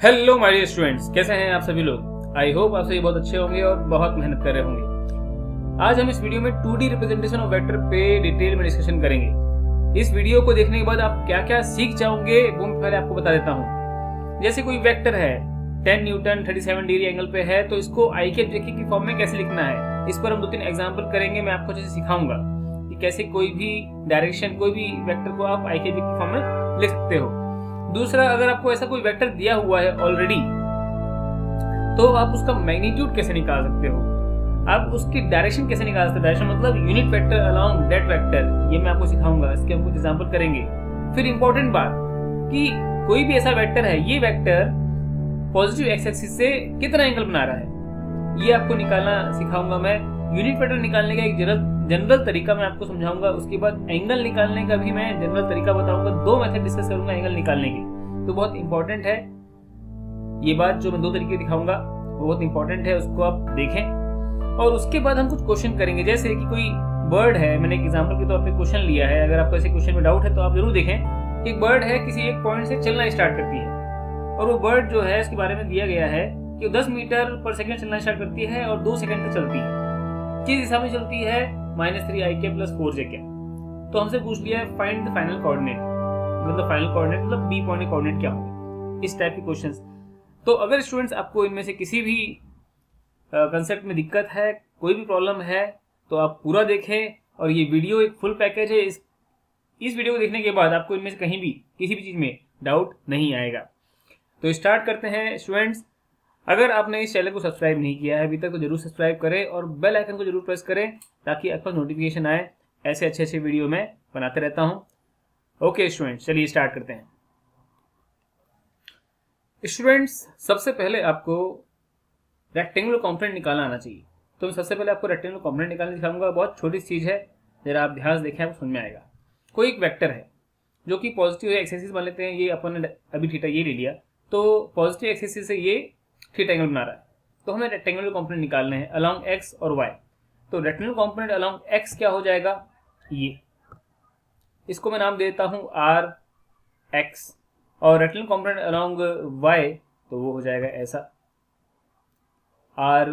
Hello my dear students, कैसे हैं आप सभी लोग। आई होप आप सभी बहुत अच्छे होंगे और बहुत मेहनत कर रहे होंगे। आज हम इस वीडियो में 2D रिप्रेजेंटेशन ऑफ वेक्टर पे डिटेल में डिस्कशन करेंगे। इस वीडियो को देखने के बाद आप क्या क्या सीख जाओगे वो मैं पहले आपको बता देता हूँ। जैसे कोई वेक्टर है 10 न्यूटन 37 डिग्री एंगल पे है, तो इसको आई के जेके की फॉर्म में कैसे लिखना है, इस पर हम 2-3 एग्जाम्पल करेंगे। मैं आपको जैसे सिखाऊंगा कि कैसे कोई भी डायरेक्शन, कोई भी वेक्टर को आप आई के जेके की फॉर्म में लिख सकते हो। दूसरा, अगर आपको ऐसा कोई वेक्टर दिया हुआ है ऑलरेडी, तो आप उसका मैग्नीट्यूड कैसे निकाल सकते हो, आप उसकी डायरेक्शन कैसे निकाल सकते हो। डायरेक्शन मतलब unit vector along that vector, ये मैं आपको सिखाऊंगा। इसके हम कुछ एग्जांपल करेंगे। फिर इंपॉर्टेंट बात कि कोई भी ऐसा वेक्टर है, ये वेक्टर पॉजिटिव एक्स एक्सिस से कितना एंगल बना रहा है, ये आपको निकालना सिखाऊंगा मैं। यूनिट वेक्टर निकालने का एक जनरल तरीका मैं आपको समझाऊंगा। उसके बाद एंगल निकालने का भी मैं जनरल तरीका बताऊंगा। 2 मेथड डिस्कस करूंगा एंगल निकालने के। तो बहुत इंपॉर्टेंट है ये बात, जो मैं 2 तरीके दिखाऊंगा वो बहुत इंपॉर्टेंट है, उसको आप देखें। और उसके बाद हम कुछ क्वेश्चन करेंगे। जैसे कि कोई बर्ड है, मैंने एक एग्जांपल के तौर पे क्वेश्चन लिया है। अगर आपको ऐसे क्वेश्चन में डाउट है तो आप जरूर देखें। एक बर्ड है, किसी एक पॉइंट से चलना स्टार्ट करती है, और वो बर्ड जो है इसके बारे में दिया गया है कि 10 मीटर पर सेकंड चलना स्टार्ट करती है और 2 सेकंड तक चलती है। किस दिशा में चलती है? -3ik + 4j। तो हमसे पूछ लिया है फाइंड द फाइनल कोऑर्डिनेट, मतलब फाइनल कोऑर्डिनेट मतलब बी पॉइंट कोऑर्डिनेट क्या होंगे, इस टाइप के क्वेश्चंस। तो अगर स्टूडेंट्स आपको इनमें से किसी भी कंसेप्ट में दिक्कत है, कोई भी प्रॉब्लम है, तो आप पूरा देखें। और ये वीडियो एक फुल पैकेज है। इस वीडियो को देखने के बाद आपको इनमें से कहीं भी किसी भी चीज में डाउट नहीं आएगा। तो स्टार्ट करते हैं स्टूडेंट्स। अगर आपने इस चैनल को सब्सक्राइब नहीं किया है अभी तक तो जरूर सब्सक्राइब करें और बेल आइकन को जरूर प्रेस करें, ताकि आपको नोटिफिकेशन आए। ऐसे अच्छे वीडियो मैं बनाते रहता हूं। ओके स्टूडेंट्स, चलिए स्टार्ट करते हैं। स्टूडेंट्स, सबसे पहले आपको रेक्टेंगुलर कॉम्पोनेंट निकालना आना चाहिए। तो मैं सबसे पहले आपको रेक्टेंगुलर कॉम्पोनेंट निकालने दिखाऊंगा। बहुत छोटी चीज है, जरा आप ध्यान से देखें, आपको समझ में आएगा। कोई एक वेक्टर है जो कि पॉजिटिव एक्स एक्सिस मान लेते हैं, ये अपन ने अभी थीटा ये ले लिया, तो पॉजिटिव एक्स एक्सिस से ये थीटा एंगल बना रहा है। तो हमें रेक्टेंगुलर कॉम्पोनेंट निकालने हैं अलोंग एक्स और वाई। तो रेक्टेंगुलर कॉम्पोनेंट अलोंग एक्स क्या हो जाएगा, ये, इसको मैं नाम देता हूं आर एक्स। और रेक्टेंगुलर कॉम्पोनेंट अलोंग वाई, तो वो हो जाएगा ऐसा आर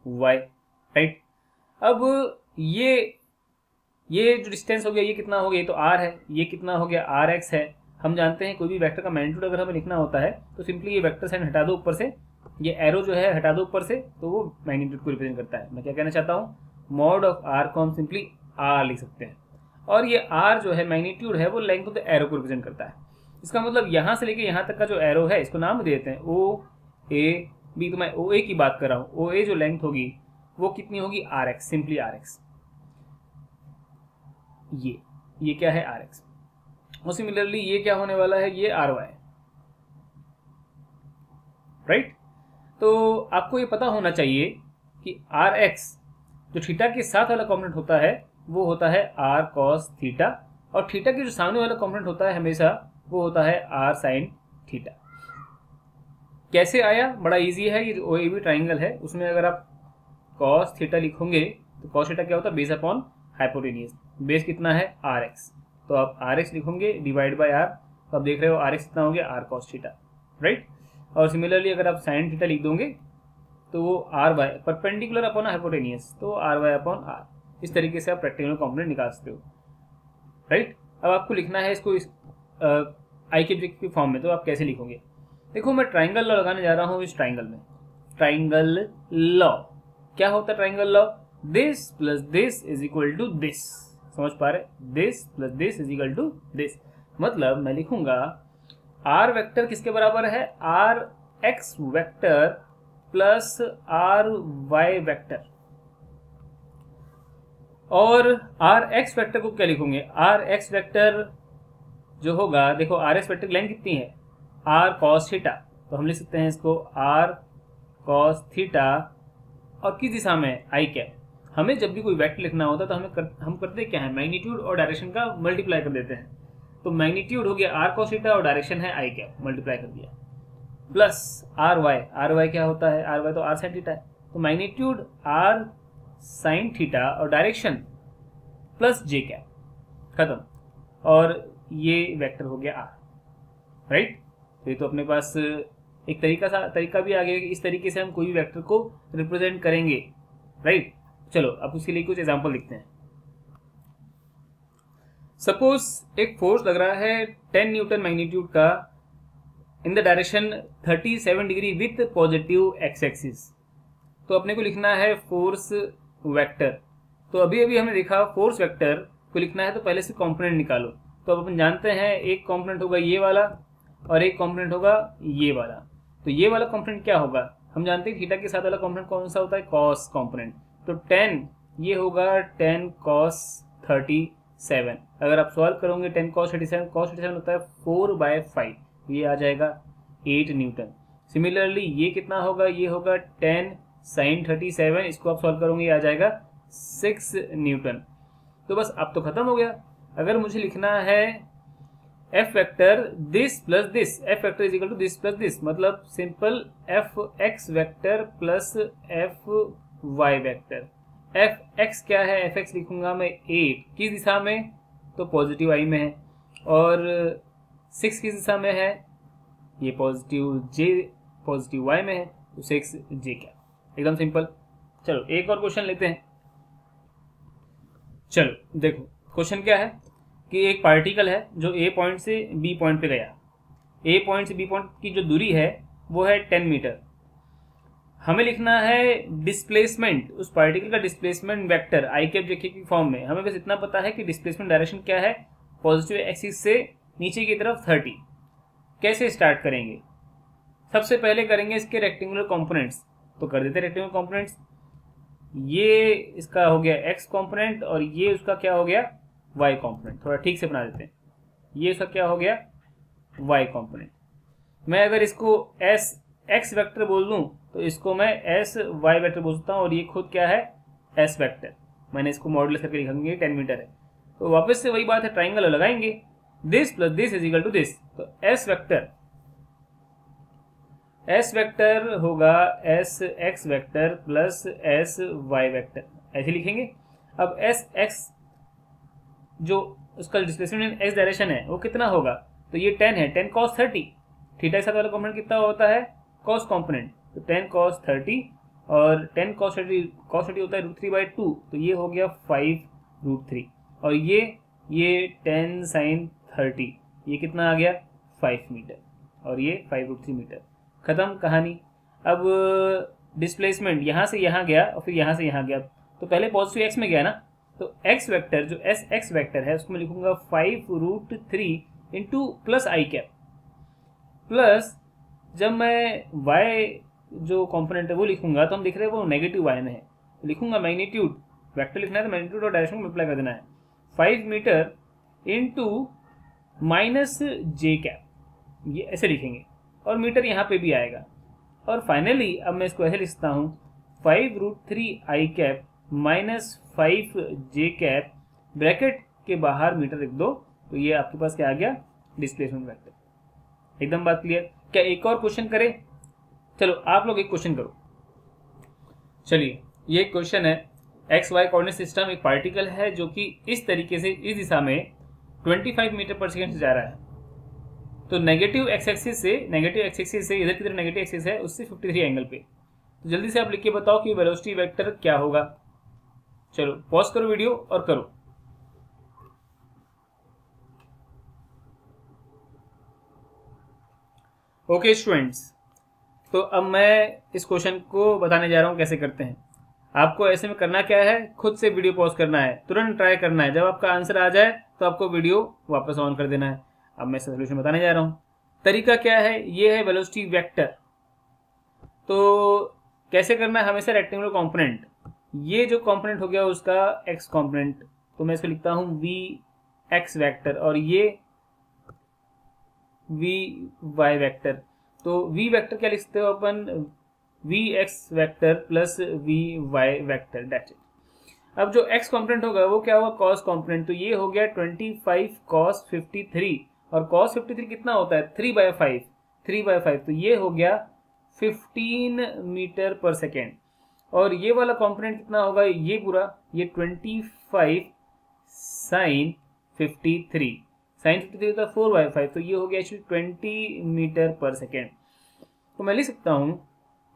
वाई, राइट। अब ये जो डिस्टेंस हो गया, ये कितना हो गया, ये तो आर है, ये कितना हो गया, आर एक्स है। हम जानते हैं कोई भी वेक्टर का मैग्नीट्यूड अगर हमें लिखना होता है तो सिंपली ये वेक्टर साइन हटा दो ऊपर से, ये एरो जो है हटा दो ऊपर से, तो वो मैग्नीट्यूड को रिप्रेजेंट करता है। मैं क्या कहना चाहता हूँ, मॉड ऑफ आर को हम सिंपली आर लिख सकते हैं। और ये आर जो है मैग्नीट्यूड है, वो लेंथ ऑफ द एरो को रिप्रेजेंट करता है। इसका मतलब यहाँ से लेके यहाँ तक का जो एरो है, इसको नाम दे देते हैं ओ ए बी। तो मैं ओ ए की बात कर रहा हूँ। ओ ए जो लेंथ होगी वो कितनी होगी, R X, simply R X. ये क्या है, आर एक्स। और सिमिलरली ये क्या होने वाला है, ये आर वाई, राइट। तो आपको ये पता होना चाहिए कि आर एक्स जो थीटा के साथ वाला कॉम्पोनेंट होता है वो होता है आर कॉस थीटा, और थीटा के जो सामने वाला कॉम्पोनेंट होता है हमेशा वो होता है आर साइन थीटा। कैसे आया, बड़ा इजी है। ये ओ ए बी ट्राइंगल है, उसमें अगर आप कॉस थीटा लिखोगे तो कॉस थीटा क्या होता है, बेस अपॉन हाइपोटेन्यूज। बेस कितना है, आर एक्स, तो आप आर एक्स लिखोगे डिवाइड बाय आर। तो आप देख रहे हो आर एक्स कितना हो गया, आर कॉस थीटा, राइट। और सिमिलरली अगर आप साइन थीटा लिख दोगे तो वो R Y perpendicular upon hypotenuse, तो आर वाई अपॉन आर। इस तरीके से आप रेक्टेंगुलर कॉम्पोनेंट निकाल सकते हो, राइट। अब आपको लिखना है इसको इस आई के फॉर्म में, तो आप कैसे लिखोगे। देखो, मैं ट्राइंगल लॉ लगाने जा रहा हूँ इस ट्राइंगल में। ट्राइंगल लॉ क्या होता है, triangle law, this plus this is equal to this. समझ पा रहे, this plus this is equal to this. मतलब मैं लिखूंगा आर वेक्टर किसके बराबर है, R X vector plus R Y vector. और आर एक्स वेक्टर को क्या लिखोगे, आर एक्स वेक्टर जो होगा, देखो आर एक्स वेक्टर की लेंथ कितनी है, आर कॉस थीटा। तो हम लिख सकते हैं इसको आर कॉस थीटा, और किस दिशा में, आई कैप। हमें जब भी कोई वेक्टर लिखना होता है तो हम करते क्या है, मैग्नीट्यूड और डायरेक्शन का मल्टीप्लाई कर देते हैं। तो मैग्नीट्यूड हो गया आर कॉस थीटा और डायरेक्शन है आई कैप, मल्टीप्लाई कर दिया, plus R Y. R Y क्या होता है, आर वाई तो आर साइन थीटा है, तो मैग्नीट्यूड आर साइन थीटा और डायरेक्शन प्लस जे कैप, खत्म। और ये वेक्टर हो गया आर, राइट। तो ये तो अपने पास एक तरीका भी आ गया कि इस तरीके से हम कोई भी वेक्टर को रिप्रेजेंट करेंगे, राइट। चलो अब उसके लिए कुछ एग्जांपल लिखते हैं। सपोज एक फोर्स लग रहा है 10 न्यूटन मैग्नीट्यूड का in the direction 37 degree with positive X axis. तो अपने को लिखना है फोर्स वेक्टर। तो अभी अभी हमने देखा फोर्स वेक्टर को लिखना है तो पहले से कंपोनेंट निकालो। तो अब अपन जानते हैं एक कंपोनेंट होगा ये वाला और एक कंपोनेंट होगा ये वाला। तो ये वाला कंपोनेंट क्या होगा, हम जानते हैं थीटा के साथ वाला कंपोनेंट कौन सा होता है, कॉस कंपोनेंट। तो 10 ये होगा 10 cos 37। अगर आप सॉल्व करोगे 10 cos 37 होता है 4/5, ये आ जाएगा 8 न्यूटन। सिमिलरली ये कितना होगा, ये होगा 10 sin 37, इसको आप सॉल्व करोगे ये आ जाएगा 6 न्यूटन। तो बस अब तो खत्म हो गया। अगर मुझे लिखना है F vector this plus this, F vector is equal to this plus this, मतलब simple F X vector plus F Y vector. F X क्या है, एफ एक्स लिखूंगा मैं 8 किस दिशा में, तो पॉजिटिव आई में है, और 6 किस दिशा में है, ये पॉजिटिव वाई में है, तो 6 जे क्या, एकदम सिंपल। चलो एक और क्वेश्चन लेते हैं। चलो देखो क्वेश्चन क्या है कि एक पार्टिकल है जो ए पॉइंट से बी पॉइंट पे गया। ए पॉइंट से बी पॉइंट की जो दूरी है वो है 10 मीटर। हमें लिखना है डिस्प्लेसमेंट, उस पार्टिकल का डिस्प्लेसमेंट वेक्टर आई कैप जेके की फॉर्म में। हमें बस इतना पता है कि डिस्प्लेसमेंट डायरेक्शन क्या है, पॉजिटिव एक्सिस से नीचे की तरफ 30। कैसे स्टार्ट करेंगे, सबसे पहले करेंगे इसके रेक्टेंगुलर कंपोनेंट्स। तो कर देते रेक्टेंगुलर कंपोनेंट्स। ये इसका हो गया एक्स कंपोनेंट और ये उसका क्या हो गया, वाई कंपोनेंट। थोड़ा ठीक से बना देते हैं, ये उसका क्या हो गया, वाई कंपोनेंट। मैं अगर इसको एस एक्स वेक्टर बोल दूं तो इसको मैं एस वाई वेक्टर बोल सकता हूं, और ये खुद क्या है, एस वेक्टर। मैंने इसको मॉडुलस करके लिखेंगे 10 मीटर है। तो वापस से वही बात है, ट्राइंगल लगाएंगे, this plus this is equal to this. तो एस वेक्टर होगा S X vector plus S Y vector, ऐसे लिखेंगे। अब एस एक्स जो उसका डिस्प्लेसमेंट एक्स डायरेक्शन है वो कितना होगा, तो ये 10 है, 10 cos 30। थीटा के साथ वाला कंपोनेंट कितना होता है, cos कंपोनेंट, तो 10 cos 30 और 10 cos 30 होता है √3/2, तो ये हो गया 5√3। और ये 10 sin 30, ये कितना आ गया 5 मीटर, और ये 5√3 मीटर। खत्म कहानी। अब डिस्प्लेसमेंट यहाँ से यहाँ गया और फिर यहाँ से यहाँ गया, तो पहले पॉजिटिव एक्स में गया ना, तो एक्स वेक्टर जो एस एक्स वेक्टर है उसको मैं लिखूंगा 5√3 इंटू प्लस आई कैप, प्लस जब मैं वाई जो कंपोनेंट है वो लिखूंगा तो हम लिख रहे हैं वो नेगेटिव वाई में है, तो लिखूंगा मैग्नीट्यूड, वेक्टर लिखना है तो मैग्नीट्यूड और डायरेक्शन को मल्टीप्लाई कर देना है, 5 metre into minus J cap, ये ऐसे लिखेंगे, और मीटर यहाँ पे भी आएगा। और फाइनली अब मैं इसको ऐसे लिखता हूँ 5√3 आई कैप माइनस 5 जे कैप, ब्रैकेट के बाहर मीटर लिख दो, तो ये आपके पास क्या आ गया, डिस्प्लेसमेंट वेक्टर। एकदम बात क्लियर। क्या एक और क्वेश्चन करें, चलो आप लोग एक क्वेश्चन करो। चलिए ये क्वेश्चन है, एक्स वाई कोऑर्डिनेट सिस्टम, एक पार्टिकल है जो कि इस तरीके से इस दिशा में 25 मीटर पर सेकेंड से जा रहा है। तो नेगेटिव एक्स एक्सिस से इधर की तरफ नेगेटिव एक्सिस है उससे 53 एंगल पे। तो जल्दी से आप लिख के बताओ कि वेलोसिटी वेक्टर क्या होगा। चलो पॉज करो वीडियो और करो। ओके स्टूडेंट्स, तो अब मैं इस क्वेश्चन को बताने जा रहा हूं कैसे करते हैं। आपको ऐसे में करना क्या है, खुद से वीडियो पॉज करना है, तुरंत ट्राई करना है, जब आपका आंसर आ जाए तो आपको वीडियो वापस ऑन कर देना है। अब मैं सोल्यूशन बताने जा रहा हूं। तरीका क्या है, ये है वेलोसिटी वेक्टर। तो कैसे करना है, हमेशा रेक्टेंगुलर कंपोनेंट, ये जो कंपोनेंट हो गया उसका एक्स कंपोनेंट, तो मैं इसको लिखता हूं वी एक्स वेक्टर, और ये वी वाई वेक्टर। तो वी वेक्टर क्या लिख सकते हो अपन, V X vector plus V Y vector, that's it. अब जो एक्स कंपोनेंट होगा वो क्या होगा, कॉस कंपोनेंट, तो ये हो गया 25 cos 53, और cos 53 कितना होता है 3/5, तो ये हो गया 15 मीटर पर सेकेंड। और ये वाला कंपोनेंट कितना होगा, ये पूरा ये 25 sin 53 होता है 4/5, तो ये हो गया 20 मीटर पर सेकेंड। तो मैं लिख सकता हूँ,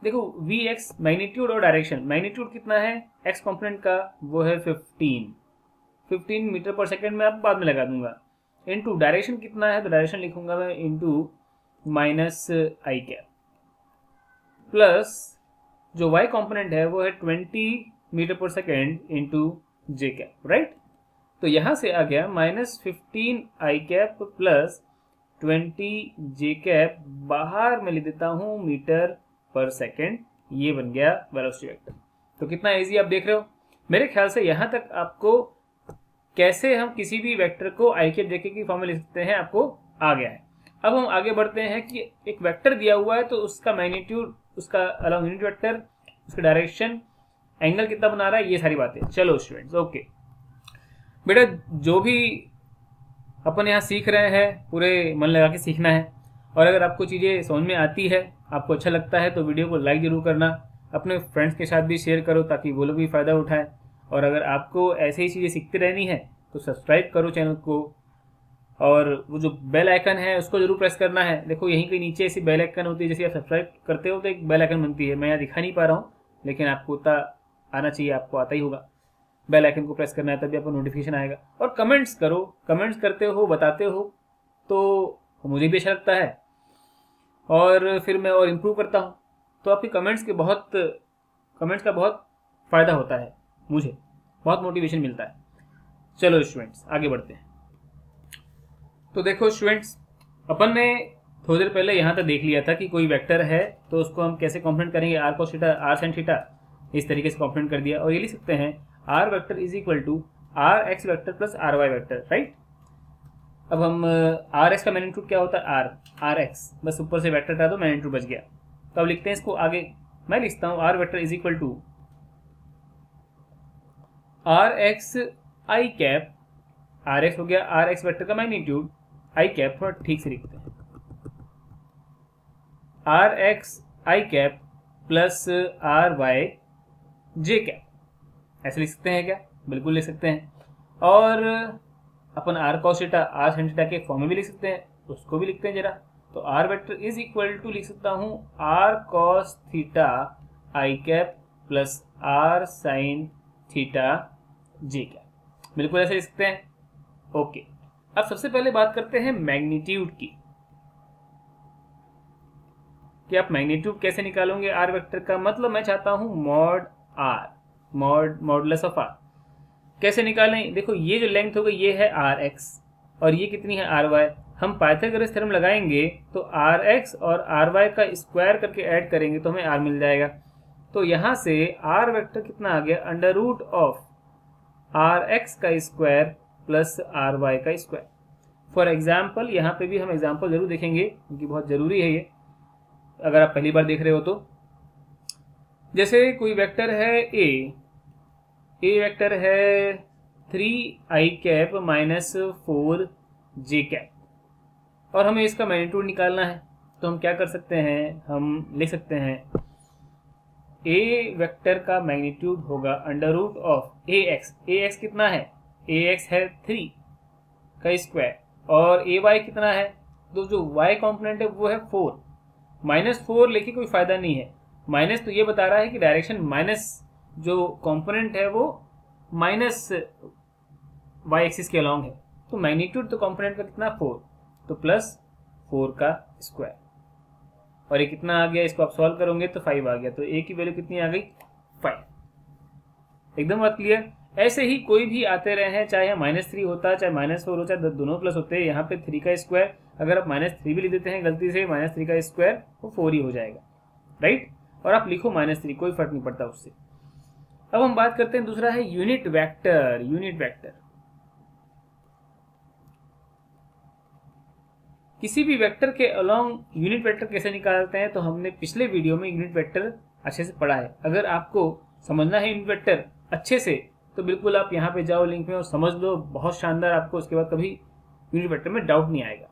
देखो वी एक्स मैग्नीट्यूड और डायरेक्शन, मैग्नीट्यूड कितना है एक्स कॉम्पोनेंट का, वो है 15 मीटर पर सेकेंड में, आप बाद में लगा दूंगा, इनटू डायरेक्शन कितना है, तो डायरेक्शन लिखूंगा मैं इनटू माइनस आई कैप, प्लस जो y कॉम्पोनेंट है वो है 20 मीटर पर सेकेंड इंटू जे कैप, राइट। तो यहां से आ गया -15 आई कैप प्लस 20 जे कैप, बाहर मैं लिख देता हूं मीटर पर सेकेंड, ये बन गया वेलोसिटी वेक्टर। तो कितना इजी आप देख रहे हो। मेरे ख्याल से यहां तक आपको कैसे हम किसी भी वेक्टर को आई कैप जे के की फॉर्म में लिख सकते हैं आपको आ गया है। अब हम आगे बढ़ते हैं कि एक वेक्टर दिया हुआ है तो उसका मैग्नीट्यूड, उसका अलॉन्ग यूनिट वेक्टर, उसका डायरेक्शन, एंगल कितना बना रहा है, ये सारी बातें। चलो स्टूडेंट्स, ओके बेटा, जो भी अपन यहाँ सीख रहे हैं पूरे मन लगा के सीखना है, और अगर आपको चीज़ें समझ में आती है, आपको अच्छा लगता है, तो वीडियो को लाइक जरूर करना, अपने फ्रेंड्स के साथ भी शेयर करो ताकि वो लोग भी फ़ायदा उठाएं। और अगर आपको ऐसे ही चीज़ें सीखती रहनी है तो सब्सक्राइब करो चैनल को, और वो जो बेल आइकन है उसको जरूर प्रेस करना है। देखो यहीं के नीचे ऐसी बेल आइकन होती है, जैसे आप सब्सक्राइब करते हो तो एक बेल आइकन बनती है, मैं यहाँ दिखा नहीं पा रहा हूँ, लेकिन आपको उतना आना चाहिए, आपको आता ही होगा। बेल आइकन को प्रेस करना है तभी आपको नोटिफिकेशन आएगा। और कमेंट्स करो, कमेंट्स करते हो, बताते हो तो मुझे भी अच्छा लगता है, और फिर मैं और इम्प्रूव करता हूँ। तो आपकी कमेंट्स का बहुत फ़ायदा होता है, मुझे बहुत मोटिवेशन मिलता है। चलो स्टूडेंट्स आगे बढ़ते हैं। तो देखो स्टूडेंट्स, अपन ने थोड़ी देर पहले यहाँ तक देख लिया था कि कोई वेक्टर है तो उसको हम कैसे कॉम्पोनेंट करेंगे, R cos theta, R sine theta, इस तरीके से कॉम्पोनेंट कर दिया। और ये लिख सकते हैं R vector is equal to R X vector plus R Y vector, right. अब हम आर एक्स का मैग्नीट्यूड क्या होता है, आर एक्स, बस ऊपर से वेक्टर हटा दो, मैग्नीट्यूड बच गया। तो अब लिखते हैं इसको आगे, मैं लिखता हूँ R vector is equal to R X I cap, R X हो गया आर एक्स वेक्टर का मैग्नीट्यूड, आई कैप थोड़ा ठीक से लिखते हैं, R X I cap plus R Y J cap, ऐसे लिख सकते हैं क्या, बिल्कुल लिख सकते हैं। और अपन R cos theta, R sine theta के फॉर्म में भी लिख सकते हैं, उसको भी लिखते हैं जरा। तो R vector is equal to लिख सकता हूं R cos theta I cap plus R sine theta J cap, बिल्कुल ऐसे लिख सकते हैं। ओके, अब सबसे पहले बात करते हैं मैग्नीट्यूड की, कि आप मैग्नीट्यूड कैसे निकालोगे आर वेक्टर का। मतलब मैं चाहता हूं mod R, modulus of R कैसे निकालें। देखो ये जो लेंथ हो गई ये है आर एक्स, और ये कितनी है आर वाई। हम पाइथागोरस थ्योरम लगाएंगे तो आर एक्स और आर वाई का स्क्वायर करके ऐड करेंगे तो हमें आर मिल जाएगा। तो यहां से आर वेक्टर कितना आ गया, under root of R X का स्क्वायर प्लस आर वाई का स्क्वायर। फॉर एग्जाम्पल, यहाँ पे भी हम एग्जाम्पल जरूर देखेंगे क्योंकि बहुत जरूरी है ये, अगर आप पहली बार देख रहे हो तो। जैसे कोई वेक्टर है ए वेक्टर है 3i cap minus 4j cap, और हमें इसका मैग्नीट्यूड निकालना है। तो हम क्या कर सकते हैं, हम लिख सकते हैं ए वेक्टर का मैग्नीट्यूड होगा under root of A X कितना है, ए एक्स है 3 का स्क्वायर, और ए वाई कितना है, तो जो वाई कॉम्पोनेंट है वो है 4। -4 लेके कोई फायदा नहीं है, माइनस तो ये बता रहा है कि डायरेक्शन माइनस, जो कंपोनेंट है वो माइनस वाई एक्सिस के अलॉन्ग है। तो मैग्नीट्यूड तो कंपोनेंट का कितना 4, तो प्लस 4 का स्क्वायर, और ये कितना आ गया, इसको आप सॉल्व करोगे तो 5 आ गया। तो ए की वैल्यू कितनी आ गई, 5। एकदम बात क्लियर। ऐसे ही कोई भी आते रहे हैं, चाहे -3 होता है, चाहे -4 होता है, दोनों प्लस होते हैं। यहाँ पे 3 का स्क्वायर, अगर आप -3 भी लिख देते हैं गलती से, -3 का स्क्वायर वो 4 ही हो जाएगा, राइट। और आप लिखो -3, कोई फर्क नहीं पड़ता उससे। अब हम बात करते हैं, दूसरा है यूनिट वेक्टर। यूनिट वेक्टर किसी भी वेक्टर के अलोंग यूनिट वेक्टर कैसे निकालते हैं, तो हमने पिछले वीडियो में यूनिट वेक्टर अच्छे से पढ़ा है। अगर आपको समझना है यूनिट वेक्टर अच्छे से तो बिल्कुल आप यहाँ पे जाओ लिंक में और समझ लो, बहुत शानदार, आपको उसके बाद कभी यूनिट वेक्टर में डाउट नहीं आएगा।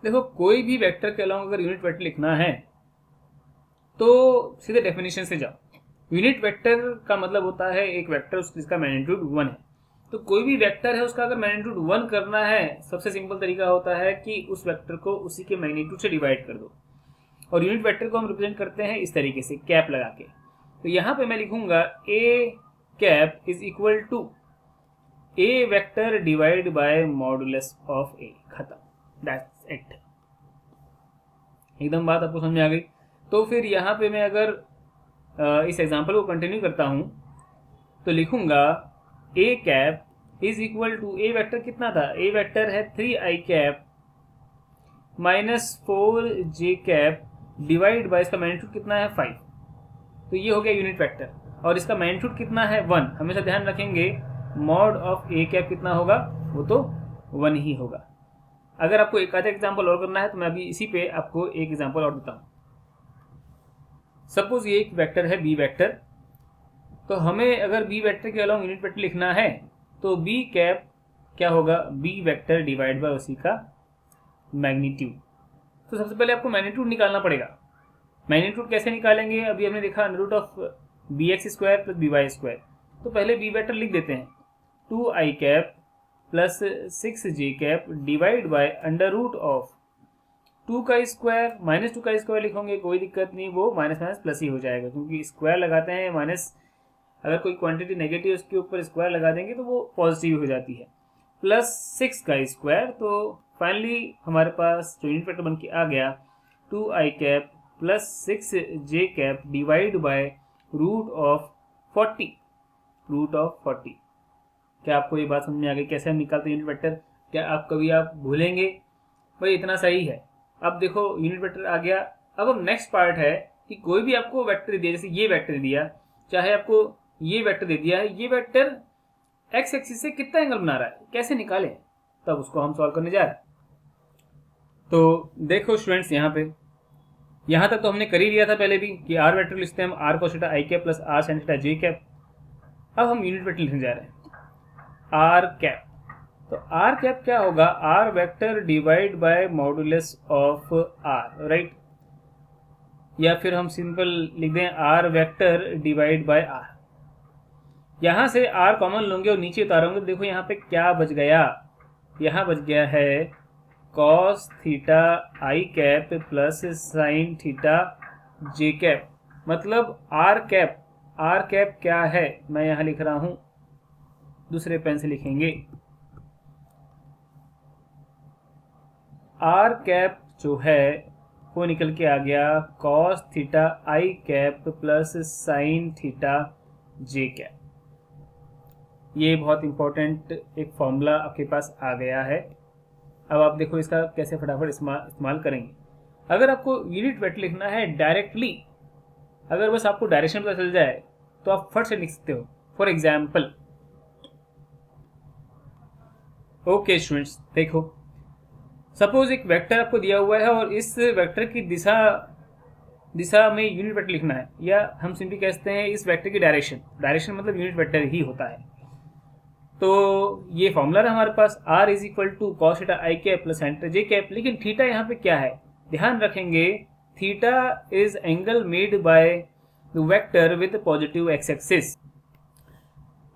देखो कोई भी वेक्टर के अलोंग अगर यूनिट वेक्टर लिखना है तो सीधे डेफिनेशन से जाओ। यूनिट वेक्टर का मतलब होता है एक वेक्टर जिसका मैग्नीट्यूड 1 है। तो कोई भी वेक्टर है उसका अगर मैग्नीट्यूड 1 करना है, सबसे सिंपल तरीका होता है कि उस वेक्टर को उसी के मैग्नीट्यूड से डिवाइड कर दो। और यूनिट वेक्टर को हम रिप्रेजेंट करते हैं इस तरीके से, कैप लगा के। तो यहाँ पे मैं लिखूंगा A cap is equal to A vector divide by modulus of A. खत्म, दैट्स इट। एकदम बात आपको समझ में आ गई। तो फिर यहाँ पे मैं अगर इस एग्जांपल को कंटिन्यू करता हूँ तो लिखूंगा A cap is equal to, A vector कितना था, ए वेक्टर है 3i cap minus 4j cap divide by, इसका मैग्नीट्यूड कितना है 5। तो ये हो गया यूनिट वेक्टर और इसका मैग्नीट्यूड कितना है 1। हमेशा ध्यान रखेंगे मॉड ऑफ ए कैप कितना होगा, वो तो 1 ही होगा। अगर आपको एक आधा एग्जाम्पल और करना है तो मैं अभी इसी पे आपको एक एग्जाम्पल और देता हूँ। सपोज ये एक वेक्टर है बी वेक्टर, तो हमें अगर बी वेक्टर के अलावा यूनिट वेक्टर लिखना है तो बी कैप क्या होगा, बी वेक्टर डिवाइड बाय उसी का मैग्नीट्यूड। तो सबसे पहले आपको मैग्नीट्यूड निकालना पड़ेगा। मैग्नीट्यूड कैसे निकालेंगे, अभी हमने देखा under of B X square plus B Y square. तो पहले बी वेक्टर लिख देते हैं 2i cap plus 6j cap divide by under root of 2 का स्क्वायर माइनस 2 का स्क्वायर लिखोगे, कोई दिक्कत नहीं, वो माइनस माइनस प्लस ही हो जाएगा, क्योंकि स्क्वायर लगाते हैं माइनस, अगर कोई क्वांटिटी नेगेटिव उसके ऊपर स्क्वायर लगा देंगे तो वो पॉजिटिव हो जाती है, प्लस 6 का स्क्वायर। तो फाइनली हमारे पास जो यूनिट वेक्टर बन के आ गया 2i cap plus 6j cap divide by root of 40, root of 40। क्या आपको ये बात समझ में आ गई कैसे हम निकालते हैं यूनिट वेक्टर? क्या आप कभी आप भूलेंगे? भाई इतना सही है। अब देखो यूनिट वेक्टर आ गया। अब नेक्स्ट पार्ट है कि कोई भी आपको वेक्टर दिया, जैसे ये वेक्टर दिया, चाहे आपको ये वेक्टर दे दिया है, ये वेक्टर एक्स एक्सिस से कितना एंगल बना रहा है, कैसे निकालें, तब उसको हम सॉल्व करने जा रहे हैं। तो देखो स्टूडेंट्स, यहाँ तक तो हमने कर ही लिया था पहले भी कि आर वेक्टर लिखते हैं हम R cos theta I cap plus R sine theta J cap. अब हम यूनिट वेक्टर लिखने जा रहे हैं आर कैप। तो आर कैप क्या होगा, R vector divide by modulus of R, right. या फिर हम सिंपल लिख दें R vector divide by R. यहां से आर कॉमन लोगे और नीचे उतारोगे, देखो यहाँ पे क्या बच गया, यहाँ बच गया है cos theta I cap plus sine theta J cap. मतलब आर कैप क्या है, मैं यहाँ लिख रहा हूं, दूसरे पेन से लिखेंगे। आर कैप जो है वो निकल के आ गया cos theta I cap plus sine theta J cap. ये बहुत इंपॉर्टेंट एक फॉर्मूला आपके पास आ गया है। अब आप देखो इसका कैसे फटाफट इस्तेमाल करेंगे। अगर आपको यूनिट वेक्टर लिखना है डायरेक्टली, अगर बस आपको डायरेक्शन पता चल जाए तो आप फट से लिख सकते हो। फॉर एग्जाम्पल, ओके स्टूडेंट्स, देखो सपोज एक वेक्टर आपको दिया हुआ है और इस वेक्टर की दिशा में यूनिट वेक्टर लिखना है, या हम सिंपली कहते हैं इस वेक्टर की डायरेक्शन मतलब यूनिट वेक्टर ही होता है। तो ये फॉर्मूला है हमारे पास, r is equal to cos theta I cap plus sine theta J cap. लेकिन थीटा यहाँ पे क्या है, ध्यान रखेंगे, theta is angle made by the vector with positive X axis.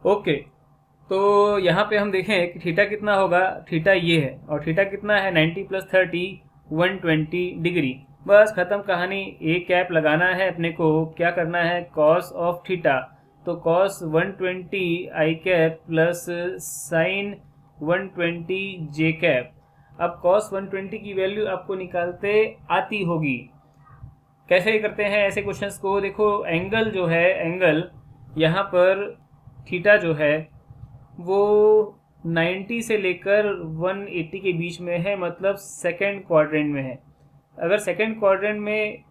Okay, तो यहाँ पे हम देखें कि थीटा कितना होगा, थीटा ये है और थीटा कितना है 90 प्लस 30 120 डिग्री। बस खत्म कहानी। ए कैप लगाना है अपने को, क्या करना है, कॉस ऑफ थीटा, तो कॉस 120 आई कैप प्लस साइन 120 जे कैप। अब कॉस 120 की वैल्यू आपको निकालते आती होगी। कैसे करते हैं ऐसे क्वेश्चंस को, देखो एंगल जो है, एंगल यहाँ पर थीटा जो है वो 90 से लेकर 180 के बीच में है, मतलब सेकंड क्वाड्रेंट में है। अगर सेकंड क्वाड्रेंट में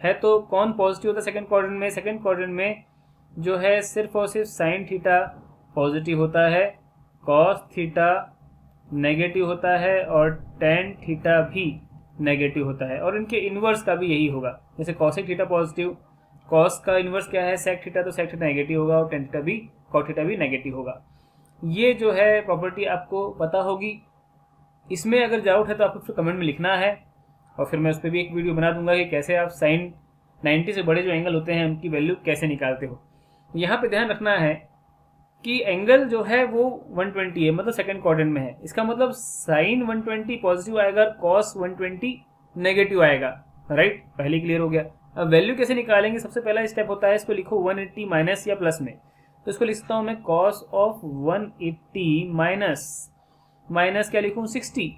है तो कौन पॉजिटिव होता है सेकंड क्वाड्रेंट में? सेकंड क्वाड्रेंट में जो है सिर्फ और सिर्फ साइन थीटा पॉजिटिव होता है, कॉस थीटा नेगेटिव होता है और टेन थीटा भी नेगेटिव होता है। और इनके इन्वर्स का भी यही होगा, जैसे कॉसेक थीटा पॉजिटिव, कॉस का इन्वर्स क्या है सेक थीटा, तो सेक थीटा नेगेटिव होगा और टेन थीटा भी, कॉट थीटा भी नेगेटिव होगा। ये जो है प्रॉपर्टी आपको पता होगी। इसमें अगर डाउट है तो आपको फिर कमेंट में लिखना है और फिर मैं उस पर भी एक वीडियो बना दूंगा कि कैसे आप साइन 90 से बड़े जो एंगल होते हैं उनकी वैल्यू कैसे निकालते हो। यहाँ पे ध्यान रखना है कि एंगल जो है वो 120 है, मतलब सेकंड क्वाड्रेंट में है। इसका मतलब साइन 120 पॉजिटिव आएगा, कॉस 120 नेगेटिव आएगा, राइट। पहले क्लियर हो गया। अब वैल्यू कैसे निकालेंगे? सबसे पहला स्टेप होता है, इसको लिखो 180 माइनस या प्लस में। तो इसको लिखता हूं मैं कॉस ऑफ 180 माइनस क्या लिखूं 60,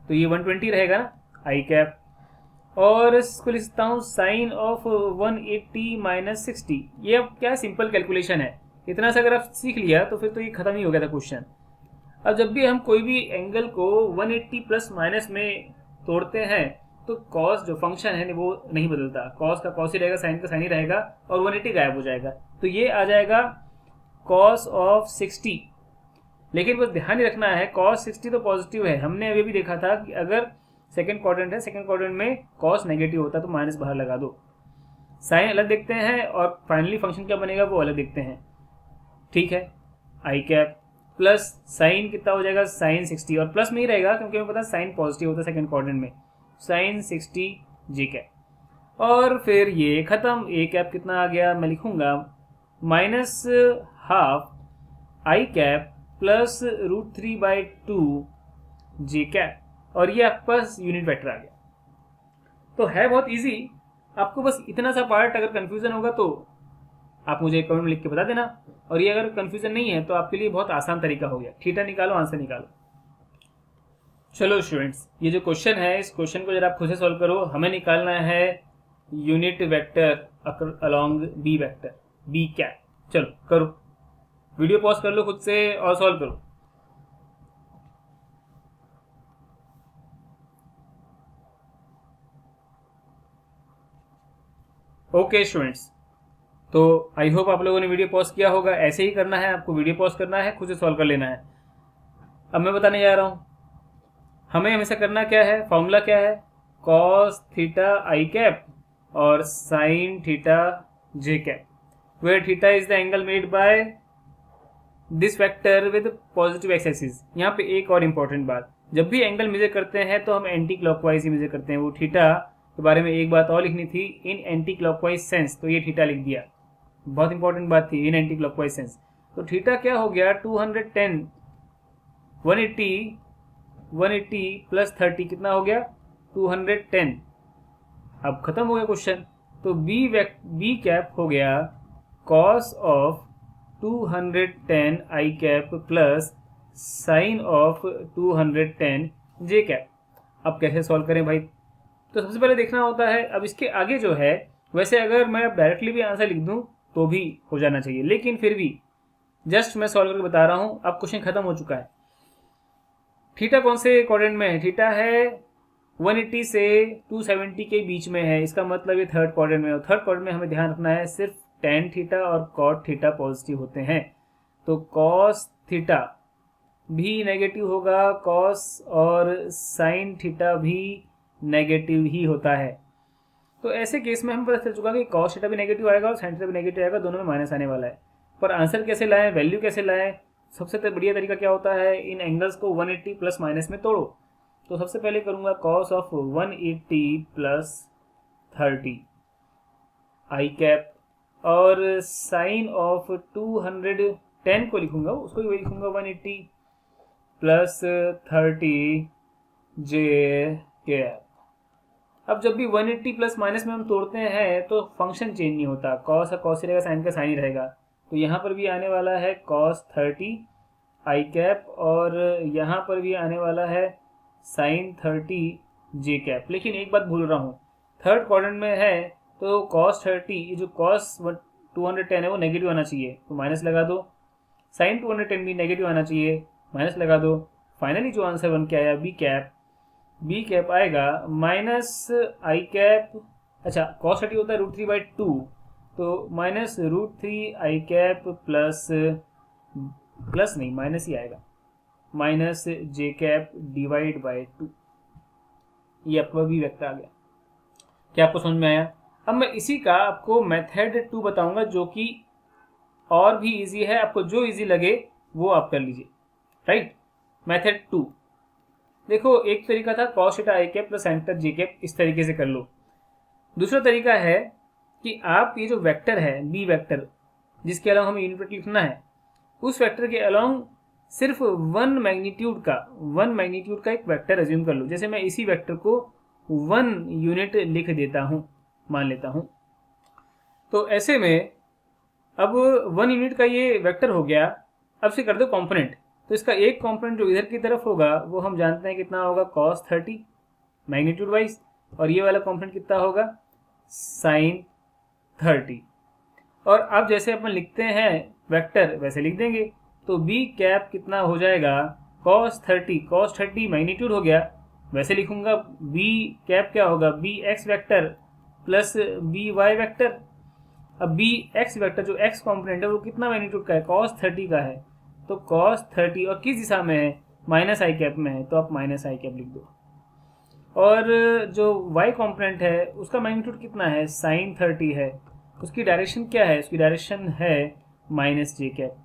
तो ये 120 रहेगा ना, आई कैप। और इसको लिखता हूं साइन ऑफ 180 माइनस 60। ये अब क्या सिंपल कैलकुलेशन है, इतना सा अगर आप सीख लिया तो फिर तो ये खत्म ही हो गया था क्वेश्चन। अब जब भी हम कोई भी एंगल को 180 प्लस माइनस में तोड़ते हैं तो कॉस जो फंक्शन है वो नहीं बदलता, कॉस का कॉस ही रहेगा, साइन का साइन ही रहेगा, और 180 गायब हो जाएगा। तो ये आ जाएगा कॉस ऑफ 60। लेकिन बस ध्यान ही रखना है, कॉस 60 तो पॉजिटिव है। हमने अभी भी देखा था कि अगर सेकंड क्वाड्रेंट है, सेकंड क्वाड्रेंट में कॉस नेगेटिव होता है तो माइनस बाहर लगा दो। साइन अलग देखते हैं और फाइनली फंक्शन क्या बनेगा वो अलग देखते हैं, ठीक है। आई कैप प्लस साइन कितना हो जाएगा, साइन 60, और प्लस में ही रहेगा क्योंकि हमें पता है साइन पॉजिटिव होता है सेकंड क्वाड्रेंट में, साइन 60 जे कैप। और फिर ये खत्म। ए कैप कितना आ गया, मैं लिखूंगा minus half I cap plus √3/2 J cap, और ये आपके पास यूनिट वेक्टर आ गया। तो है बहुत इजी। आपको बस इतना सा पार्ट अगर कंफ्यूजन होगा तो आप मुझे कमेंट में लिख के बता देना, और ये अगर कंफ्यूजन नहीं है तो आपके लिए बहुत आसान तरीका हो गया। थीटा निकालो, आंसर निकालो। चलो स्टूडेंट्स, ये जो क्वेश्चन है इस क्वेश्चन को जरा आप खुद से सॉल्व करो। हमें निकालना है unit vector along B vector, B cap. चलो करो, वीडियो पॉज कर लो खुद से और सॉल्व करो। ओके स्टूडेंट्स, तो आई होप आप लोगों ने वीडियो पॉज किया होगा। ऐसे ही करना है आपको, वीडियो पॉज करना है, खुद से सॉल्व कर लेना है। अब मैं बताने जा रहा हूं हमें हमेशा करना क्या है, फॉर्मूला क्या है, कॉस थीटा आई कैप और sine theta J cap, where theta is the angle made by this vector with positive X axis. यहाँ पे एक और इम्पोर्टेंट बात, जब भी एंगल मेजर करते हैं तो हम एंटी क्लॉकवाइज ही मेजर करते हैं। वो थीटा के बारे में एक बात और लिखनी थी, इन एंटी क्लॉकवाइज सेंस, तो ये थीटा लिख दिया, बहुत इंपॉर्टेंट बात थी, इन एंटी क्लॉकवाइज सेंस। तो थीटा क्या हो गया 210, 180 प्लस 30 कितना हो गया 210। अब खत्म हो गया क्वेश्चन। तो बी कैप हो गया cos of 210 I cap plus sign of 210 J cap. अब कैसे सॉल्व करें भाई? तो सबसे पहले देखना होता है, अब इसके आगे जो है, वैसे अगर मैं अब डायरेक्टली भी आंसर लिख दूं तो भी हो जाना चाहिए, लेकिन फिर भी जस्ट मैं सॉल्व करके बता रहा हूं। अब क्वेश्चन खत्म हो चुका है। थीटा कौन से क्वाड्रेंट में है? थीटा है 180 से 270 के बीच में है, इसका मतलब ये थर्ड क्वाड्रेंट में है। थर्ड क्वाड्रेंट में हमें ध्यान रखना है सिर्फ टेन थीटा और कॉट थीटा पॉजिटिव होते हैं, तो कॉस थीटा भी नेगेटिव होगा, कॉस और साइन थीटा भी नेगेटिव ही होता है। तो ऐसे केस में हमें पता चल चुका कि कॉस थीटा भी नेगेटिव आएगा और साइन थीटा भी नेगेटिव आएगा, दोनों में माइनस आने वाला है। पर आंसर कैसे लाएं, वैल्यू कैसे लाएं? सबसे बढ़िया तरीका क्या होता है, इन एंगल्स को 180 प्लस माइनस में तोड़ो। तो सबसे पहले करूंगा cos of 180 plus 30 I cap, और साइन ऑफ 210 को लिखूंगा, उसको भी लिखूंगा 180 प्लस 30 जे कैप। अब जब भी 180 प्लस माइनस में हम तोड़ते हैं तो फंक्शन चेंज नहीं होता, कॉस का कॉस ही रहेगा, साइन का साइन ही रहेगा। तो यहाँ पर भी आने वाला है कॉस 30 आई कैप, और यहाँ पर भी आने वाला है साइन 30 जे कैप। लेकिन एक बात भूल रहा हूँ, थर्ड क्वाड्रेंट में है तो कॉस 30, ये जो कॉस 210 है वो नेगेटिव आना चाहिए, तो माइनस लगा दो। साइन 210 भी नेगेटिव आना चाहिए, माइनस लगा दो। फाइनली जो आंसर बन के आया बी कैप आएगा माइनस आई कैप, अच्छा कॉस 30 होता है √3/2, तो माइनस √3 आई कैप प्लस नहीं माइनस ही आएगा, minus J cap divide bye 2। ये आपका बी वेक्टर आ गया। क्या आपको समझ में आया? अब मैं इसी का आपको मेथड 2 बताऊंगा जो कि और भी इजी है, आपको जो इजी लगे वो आप कर लीजिए, राइट। मेथड 2 देखो, एक तरीका था cos theta I cap plus sine theta J cap, इस तरीके से कर लो। दूसरा तरीका है कि आप ये जो वेक्टर है बी वेक्टर, जिसके अलावा हमें यूनिट वेक्टर लिखना है, उस वेक्टर के अलोंग सिर्फ वन मैग्नीट्यूड का एक वेक्टर एज्यूम कर लो। जैसे मैं इसी वेक्टर को 1 यूनिट लिख देता हूँ, मान लेता हूँ। तो ऐसे में अब 1 यूनिट का ये वेक्टर हो गया। अब से कर दो कंपोनेंट। तो इसका एक कंपोनेंट जो इधर की तरफ होगा वो हम जानते हैं कितना होगा, cos 30 मैग्नीट्यूड वाइज, और ये वाला कंपोनेंट कितना होगा, sin 30। और अब जैसे अपन लिखते हैं वेक्टर वैसे लिख देंगे। तो b कैप कितना हो जाएगा, cos 30 मैग्नीट्यूड हो गया, वैसे लिखूंगा b कैप क्या होगा, bx vector plus by vector. अब bx वेक्टर जो x कंपोनेंट है वो कितना मैग्नीट्यूड का है, cos 30 का है। तो cos 30 और किस दिशा में है, माइनस आई कैप में है, तो आप माइनस आई कैप लिख दो। और जो y कंपोनेंट है उसका मैग्नीट्यूड कितना है, sin 30 है। उसकी डायरेक्शन क्या है, उसकी डायरेक्शन है माइनस जे कैप।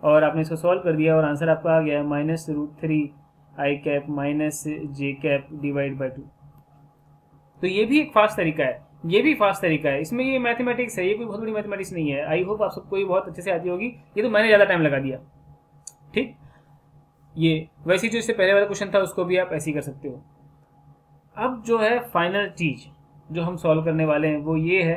और आपने इसको सॉल्व कर दिया और आंसर आपका आ गया -√3 I cap minus J cap divide by 2। तो ये भी एक फास्ट तरीका है, ये भी फास्ट तरीका है। इसमें ये मैथमेटिक्स है, ये कोई बहुत बड़ी मैथमेटिक्स नहीं है। आई होप आप सबको ये बहुत अच्छे से आती होगी। ये तो मैंने ज़्यादा टाइम लगा दिया, ठीक। ये वैसे जो इससे पहले वाला क्वेश्चन था उसको भी आप ऐसे ही कर सकते हो। अब जो है फाइनल चीज जो हम सॉल्व करने वाले हैं वो ये है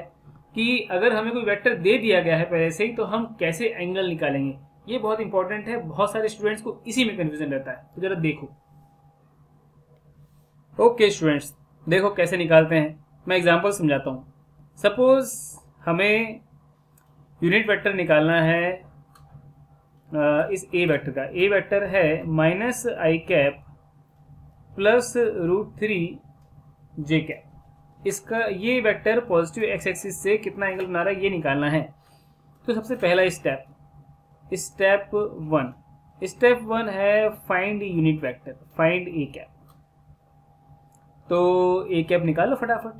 कि अगर हमें कोई वेक्टर दे दिया गया है पहले से ही तो हम कैसे एंगल निकालेंगे। ये बहुत इंपॉर्टेंट है, बहुत सारे स्टूडेंट्स को इसी में कंफ्यूजन रहता है। तो जरा देखो। ओके स्टूडेंट्स, देखो कैसे निकालते हैं। मैं एग्जांपल समझाता हूँ। सपोज हमें यूनिट वेक्टर निकालना है इस ए वेक्टर का। ए वेक्टर है माइनस आई कैप प्लस √3 जे कैप। इसका ये वेक्टर पॉजिटिव एक्स एक्सिस से कितना एंगल बना रहा है ये निकालना है। तो सबसे पहला स्टेप 1 है find unit vector, find A cap. तो ए कैप निकालो फटाफट।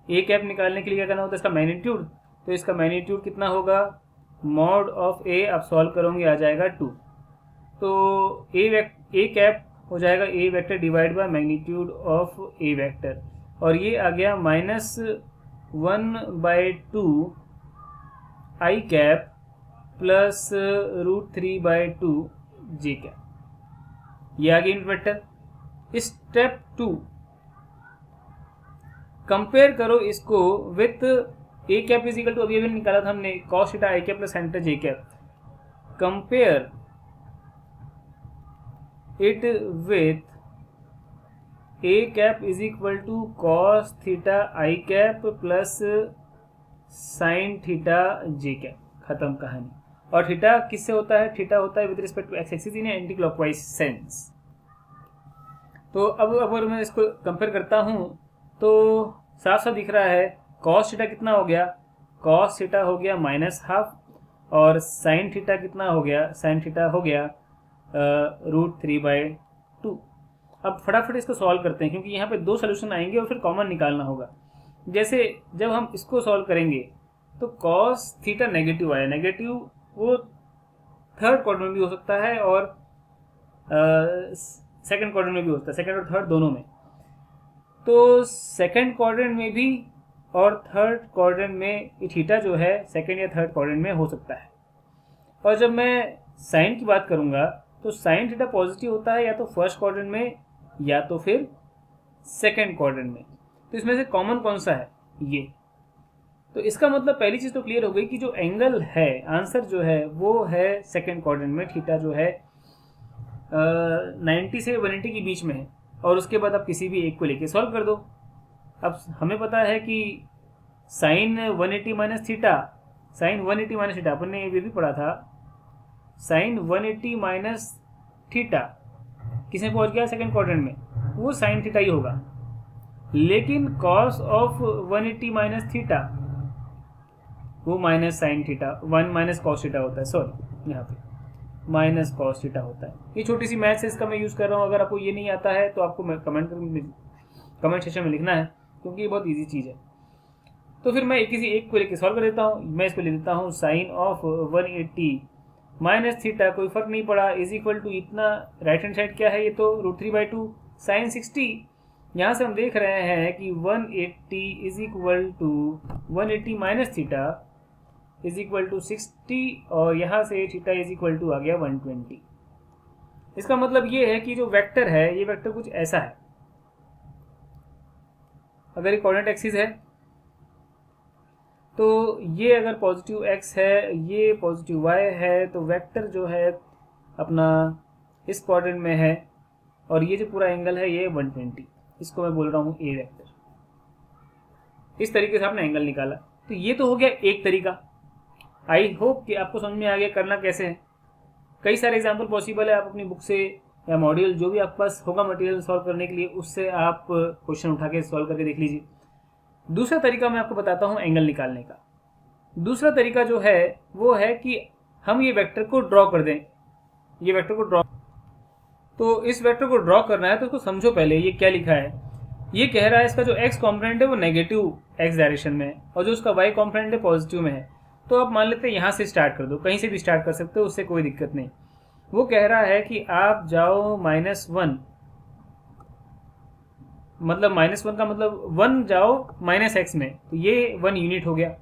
ए कैप निकालने के लिए क्या करना होता है, इसका मैग्नीट्यूड। तो इसका मैग्नीट्यूड कितना होगा, मॉड ऑफ ए आप सॉल्व करोगे आ जाएगा 2। तो ए कैप हो जाएगा A vector divide by magnitude of A vector, और ये आ गया -1/2 I cap plus √3/2 J cap. ये आ गया यूनिट वेक्टर। स्टेप 2, कंपेयर करो इसको with A cap is equal to, अभी अभी निकाला था हमने, cos theta I cap plus sin theta J cap. Compare it with A cap is equal to cos theta I cap plus sin theta J cap. खत्म कहानी। और theta किससे होता है, थीटा होता है with respect to X axis in anti clockwise sense. तो अब अगर मैं इसको कंपेयर करता हूं तो साफ साफ दिख रहा है cos थीटा कितना हो गया, cos थीटा हो गया -12, और sin थीटा कितना हो गया, sin थीटा हो गया √3/2। अब फटाफट इसको सॉल्व करते हैं क्योंकि यहाँ पे 2 सोल्यूशन आएंगे और फिर कॉमन निकालना होगा। जैसे जब हम इसको सॉल्व करेंगे तो cos थीटा नेगेटिव आया, नेगेटिव वो थर्ड क्वाड्रेंट में भी हो सकता है और सेकंड क्वाड्रेंट में भी होता है, सेकंड और थर्ड दोनों में। तो सेकंड क्वाड्रेंट में भी और थर्ड क्वाड्रेंट में ये थीटा जो है सेकंड या थर्ड क्वाड्रेंट में हो सकता है। और जब मैं साइन की बात करूंगा तो साइन थीटा पॉजिटिव होता है या तो फर्स्ट क्वाड्रेंट में या तो फिर सेकंड क्वाड्रेंट में। तो इसमें से कॉमन कौन सा है, ये। तो इसका मतलब पहली चीज तो क्लियर हो गई कि जो एंगल है, आंसर जो है वो है सेकंड क्वाड्रेंट में। थीटा जो है 90 से 180 के बीच में है, और उसके बाद आप किसी भी एक को लेके सॉल्व कर दो। अब हमें पता है कि sine 180 minus theta, sine 180 minus theta अपन ने ये भी पढ़ा था, साइन 180 माइनस थीटा किसमें पहुंच गया, सेकंड क्वाड्रेंट में, वो साइन थीटा ही होगा। लेकिन कॉस ऑफ 180 माइनस थीटा वो minus sine theta, 1 minus cos theta होता है, सॉरी यहाँ पे माइनस कॉस थीटा होता है। ये छोटी सी मैथ्स है, इसका मैं यूज़ कर रहा हूँ। अगर आपको ये नहीं आता है तो आपको कमेंट सेक्शन में लिखना है, क्योंकि ये बहुत ईजी चीज़ है। तो फिर मैं किसी एक को लेकर सॉल्व कर देता हूँ। मैं इसको ले देता हूँ साइन ऑफ 180 माइनस थीटा, कोई फर्क नहीं पड़ा, इज इक्वल टू इतना, राइट हैंड साइड क्या है ये तो √3/2 साइन 60। यहाँ से हम देख रहे हैं कि 180 is equal to 180 minus theta is equal to 60 और यहाँ से थीटा इज इक्वल टू आ गया 120। इसका मतलब ये है कि जो वेक्टर है ये वेक्टर कुछ ऐसा है। अगर ये कोऑर्डिनेट एक्सिस है तो ये अगर पॉजिटिव x है, ये पॉजिटिव y है, तो वेक्टर जो है अपना इस क्वाड्रेंट में है और ये जो पूरा एंगल है ये 120, इसको मैं बोल रहा हूँ ए वेक्टर। इस तरीके से आपने एंगल निकाला। तो ये तो हो गया एक तरीका। आई होप कि आपको समझ में आ गया करना कैसे है। कई सारे एग्जाम्पल पॉसिबल है, आप अपनी बुक से या मॉड्यूल जो भी आपके पास होगा मटेरियल सॉल्व करने के लिए उससे आप क्वेश्चन उठा के सॉल्व करके देख लीजिए। दूसरा तरीका मैं आपको बताता हूँ एंगल निकालने का। दूसरा तरीका जो है वो है कि हम ये वेक्टर को ड्रॉ कर दें। ये वेक्टर को ड्रॉ, तो इस वेक्टर को ड्रॉ करना है तो उसको समझो पहले ये क्या लिखा है। ये कह रहा है इसका जो x कॉम्पोनेंट है वो नेगेटिव x डायरेक्शन में है और जो उसका y कॉम्पोनेंट है पॉजिटिव में है। तो आप मान लेते हैं यहाँ से स्टार्ट कर दो, कहीं से भी स्टार्ट कर सकते हो, उससे कोई दिक्कत नहीं। वो कह रहा है कि आप जाओ -1, मतलब -1 का मतलब 1 जाओ -x में, तो ये 1 यूनिट हो गया।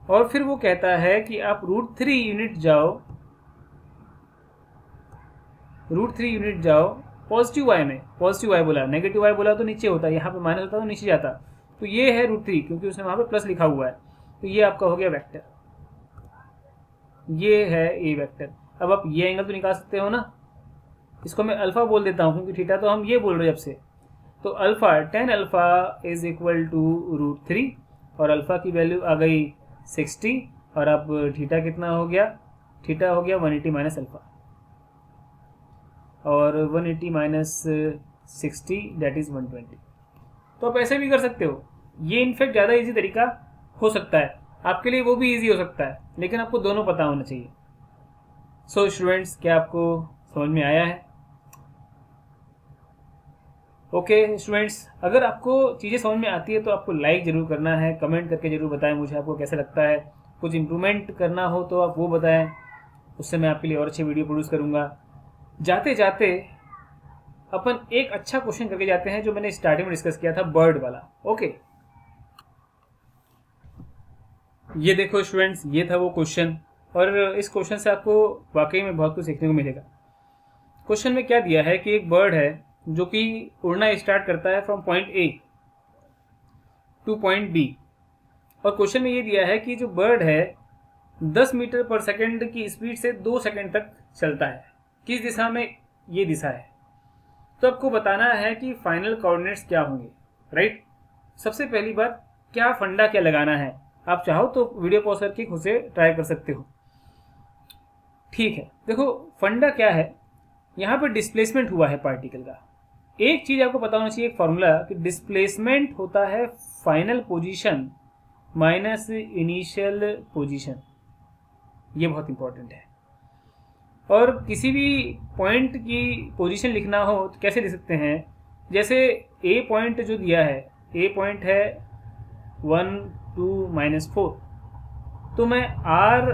और फिर वो कहता है कि आप √3 यूनिट जाओ, √3 यूनिट जाओ पॉजिटिव y में। पॉजिटिव y बोला, नेगेटिव y बोला तो नीचे होता, यहाँ पे माइनस होता तो नीचे जाता। तो ये है √3 क्योंकि उसने वहाँ पे प्लस लिखा हुआ है। तो ये आपका हो गया वेक्टर, ये है ए वेक्टर। अब आप ये एंगल तो निकाल सकते हो ना, इसको मैं अल्फा बोल देता हूँ क्योंकि थीटा तो हम ये बोल रहे हैं जब से। तो alpha tan alpha is equal to √3 और अल्फा की वैल्यू आ गई 60 और अब थीटा कितना हो गया, थीटा हो गया 180 माइनस अल्फा और 180 माइनस 60 दैट इज 120। तो आप ऐसे भी कर सकते हो। ये इनफैक्ट ज़्यादा इजी तरीका हो सकता है आपके लिए, वो भी इजी हो सकता है, लेकिन आपको दोनों पता होना चाहिए। सो स्टूडेंट्स, क्या आपको समझ में आया है? ओके स्टूडेंट्स, अगर आपको चीज़ें समझ में आती है तो आपको लाइक ज़रूर करना है, कमेंट करके ज़रूर बताएं मुझे आपको कैसा लगता है। कुछ इम्प्रूवमेंट करना हो तो आप वो बताएं, उससे मैं आपके लिए और अच्छे वीडियो प्रोड्यूस करूँगा। जाते जाते अपन एक अच्छा क्वेश्चन करके जाते हैं जो मैंने स्टार्टिंग में डिस्कस किया था, बर्ड वाला। ओके, ये देखो स्टूडेंट्स, ये था वो क्वेश्चन और इस क्वेश्चन से आपको वाकई में बहुत कुछ सीखने को मिलेगा। क्वेश्चन में क्या दिया है कि एक बर्ड है जो कि उड़ना स्टार्ट करता है from point A to point B और क्वेश्चन में ये दिया है कि जो बर्ड है 10 मीटर पर सेकंड की स्पीड से 2 सेकंड तक चलता है। किस दिशा में? ये दिशा है। तो आपको बताना है कि फाइनल कोऑर्डिनेट्स क्या होंगे, राइट। सबसे पहली बात, क्या फंडा क्या लगाना है। आप चाहो तो वीडियो पॉज करके खुद से ट्राई कर सकते हो, ठीक है। देखो फंडा क्या है, यहाँ पे डिस्प्लेसमेंट हुआ है पार्टिकल का। एक चीज आपको पता होना चाहिए, एक फॉर्मूला, कि डिस्प्लेसमेंट होता है final position minus initial position. ये बहुत इंपॉर्टेंट है। और किसी भी पॉइंट की पोजीशन लिखना हो तो कैसे लिख सकते हैं, जैसे ए पॉइंट जो दिया है, ए पॉइंट है 1 2 -4, तो मैं आर,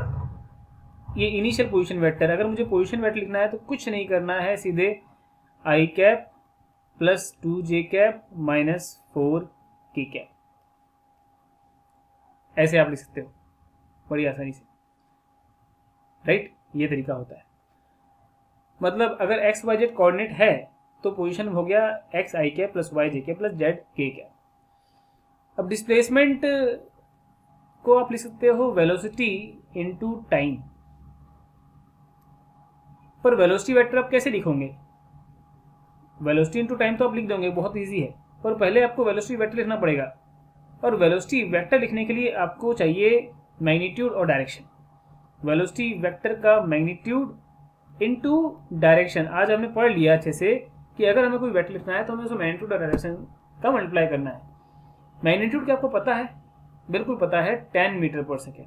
ये इनिशियल पोजीशन वेक्टर, अगर मुझे पोजीशन वेक्टर लिखना है तो कुछ नहीं करना है, सीधे I cap plus 2j cap minus 4k cap, ऐसे आप लिख सकते हो बड़ी आसानी से, राइट। ये तरीका होता है। मतलब अगर एक्स वाई जेड कोऑर्डिनेट है तो पोजीशन हो गया x I cap plus Y J cap plus Z के कैप। अब डिस्प्लेसमेंट को आप लिख सकते हो वेलोसिटी इनटू टाइम, पर वेलोसिटी वेक्टर आप कैसे लिखोगे? वेलोसिटी इनटू टाइम तो आप लिख दोगे, बहुत इजी है, पर पहले आपको वेलोसिटी वेक्टर लिखना पड़ेगा। और वेलोसिटी वेक्टर लिखने के लिए आपको चाहिए मैग्नीट्यूड और डायरेक्शन। वेलोसिटी वेक्टर का मैग्नीट्यूड इनटू डायरेक्शन आज हमने पढ़ लिया अच्छे से कि अगर हमें कोई वेक्टर लिखना है तो हमें उसको मैग्नीट्यूड और डायरेक्शन का मल्टीप्लाई करना है। मैग्नीट्यूड क्या आपको पता है? बिल्कुल पता है, 10 मीटर पर सेकेंड,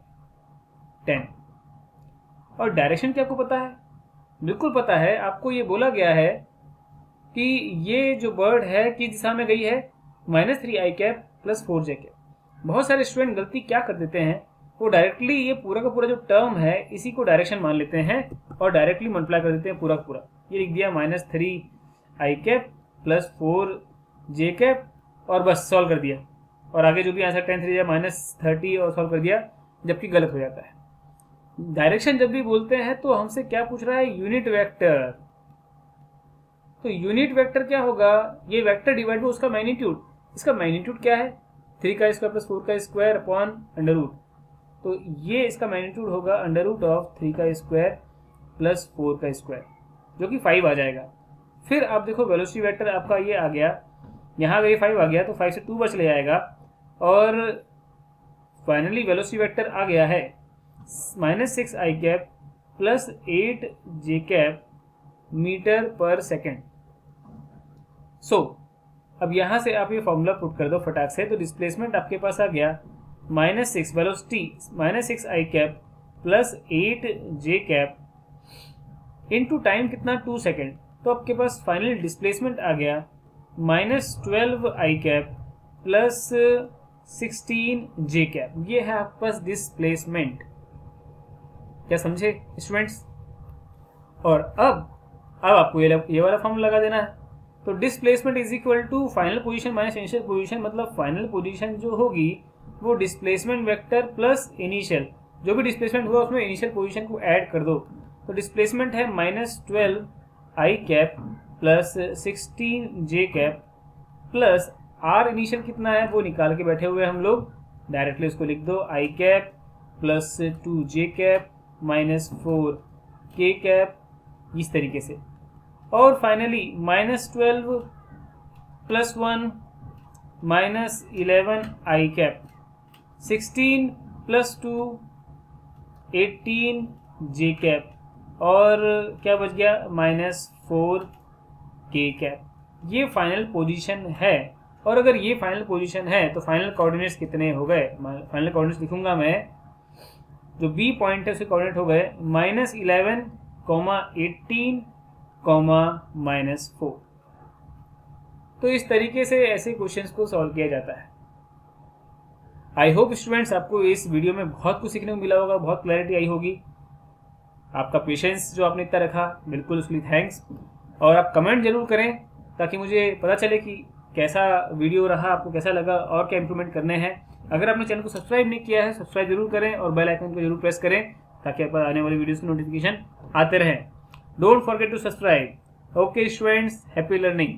10। और डायरेक्शन क्या आपको पता है? बिल्कुल पता है, आपको ये बोला गया है कि ये जो बर्ड है किस दिशा में गई है, -3i cap plus 4j cap. बहुत सारे स्टूडेंट गलती क्या कर देते हैं, वो डायरेक्टली ये पूरा का पूरा जो टर्म है इसी को डायरेक्शन मान लेते हैं और डायरेक्टली मल्टीप्लाई कर देते हैं पूरा का पूरा। ये लिख दिया -3i cap plus 4j cap और बस सॉल्व कर दिया, और आगे जो भी आंसर 10 3 -30 और सॉल्व कर दिया। जबकि गलत हो जाता है। डायरेक्शन जब भी बोलते हैं तो हमसे क्या पूछ रहा है, यूनिट वेक्टर। तो यूनिट वेक्टर क्या होगा, ये वेक्टर डिवाइड बाय उसका मैग्नीट्यूड। इसका मैग्नीट्यूड क्या है, 3 का स्क्वायर प्लस 4 का स्क्वायर अपॉन अंडर रूट। तो ये इसका मैग्नीट्यूड होगा अंडर रूट ऑफ 3 का स्क्वायर प्लस 4 का स्क्वायर, जो कि 5 आ जाएगा। फिर आप देखो वेलोसिटी वेक्टर आपका ये आ गया, यहाँ अगर ये 5 आ गया तो 5 से 2 बच ले जाएगा, और फाइनली वेलोसिटी वेक्टर आ गया है -6 i cap plus 8 j cap metre per second. So अब यहां से आप ये फॉर्मूला पुट कर दो फटाक से, तो डिस्प्लेसमेंट आपके पास आ गया -6 velocity -6 i cap plus 8 j cap into time कितना 2 सेकेंड। तो आपके पास फाइनल डिस्प्लेसमेंट आ गया -12 i cap plus 16 j cap. ये है आपके पास डिस्प्लेसमेंट। क्या समझे स्टूडेंट्स? और अब आपको ये वाला फॉर्मूला लगा देना है। तो displacement is equal to final position minus initial position, मतलब फाइनल पोजीशन जो होगी वो डिस्प्लेसमेंट वेक्टर प्लस इनिशियल, जो भी डिस्प्लेसमेंट हुआ उसमें इनिशियल पोजीशन को ऐड कर दो। तो डिस्प्लेसमेंट है -12 i cap plus 16 j cap plus R initial कितना है वो निकाल के बैठे हुए हम लोग, डायरेक्टली उसको लिख दो i cap plus 2 j cap minus 4 k cap, इस तरीके से। और finally -12 plus 1 -11 i cap, 16 plus 2 18 j cap, और क्या बच गया -4 k कैप। ये फाइनल पोजीशन है। और अगर ये फाइनल पोजीशन है तो फाइनल कोऑर्डिनेट्स कितने हो गए, फाइनल कोऑर्डिनेट्स लिखूंगा मैं, जो बी पॉइंट है उसके कोऑर्डिनेट हो गए -11, -18, -4। तो इस तरीके से ऐसे क्वेश्चंस को सॉल्व किया जाता है। आई होप स्टूडेंट्स आपको इस वीडियो में बहुत कुछ सीखने को मिला होगा, बहुत क्लैरिटी आई होगी। आपका पेशेंस जो आपने इतना रखा, बिल्कुल उसके लिए थैंक्स। और आप कमेंट जरूर करें ताकि मुझे पता चले कि कैसा वीडियो रहा, आपको कैसा लगा और क्या इंप्रूवमेंट करने हैं। अगर आपने चैनल को सब्सक्राइब नहीं किया है, सब्सक्राइब जरूर करें और बेल आइकन को जरूर प्रेस करें ताकि आप आने वाली वीडियोस की नोटिफिकेशन आते रहें। Don't forget to subscribe. Okay students, happy learning.